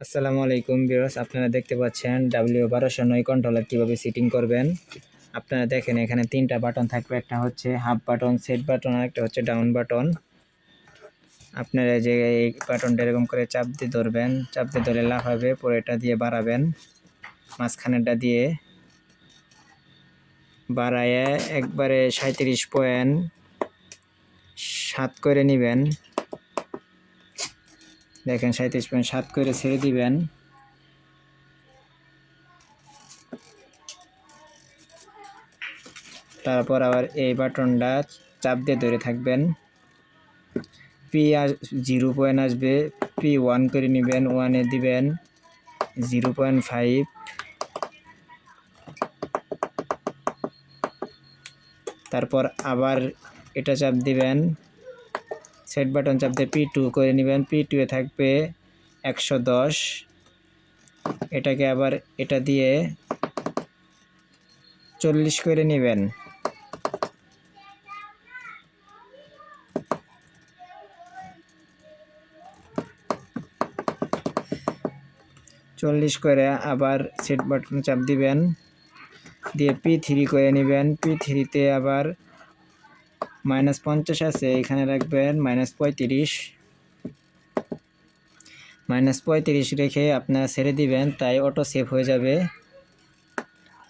আসসালামু আলাইকুম ভিউয়ার্স, আপনারা দেখতে পাচ্ছেন W1209 কন্ট্রোলার কিভাবে সেটিং করবেন। আপনারা দেখেন এখানে তিনটা বাটন থাকবে, একটা হচ্ছে হাফ বাটন, সেট বাটন আর একটা হচ্ছে ডাউন বাটন। আপনারা যে এই বাটনটা এরকম করে চাপ দিয়ে ধরবেন, চাপ দিয়ে ধরে লাফাবে, পরে এটা দিয়ে বাড়াবেন, মাঝখানেরটা দিয়ে বাড়ায় একবারে 37.7 করে নেবেন। দেখেন 37.7 করে ছেড়ে দিবেন। তারপর আবার এই বাটনটা চাপ দিয়ে ধরে থাকবেন। পি 0 পয়েন্ট আসবে, P1 করে নেবেন, 1-এ দিবেন 0.5। তারপর আবার এটা চাপ দিবেন, সেট বাটন চাপ দিয়ে P2 করে নেবেন, P2-এ থাকবে 110। এটাকে আবার এটা দিয়ে 40 করে নেবেন। করে আবার সেট বাটন চাপ দিবেন, দিয়ে P3 করে নেবেন। P3-তে আবার -50 আছে, এখানে রাখবেন -35। -35 রেখে আপনারা ছেড়ে দিবেন, তাই অটো সেভ হয়ে যাবে।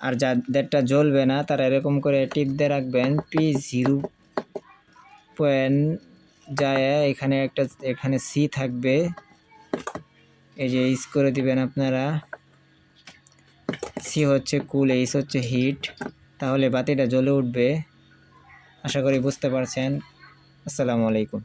আর যাদেরটা জ্বলবে না তারা এরকম করে টিপ দিয়ে রাখবেন। P0 পয়েন্ট যায় এখানে সি থাকবে, এই যে এইচ করে দিবেন আপনারা। সি হচ্ছে কুল, এইচ হচ্ছে হিট, তাহলে বাতিটা জ্বলে উঠবে। আশা করি বুঝতে পারছেন। আসসালামু আলাইকুম।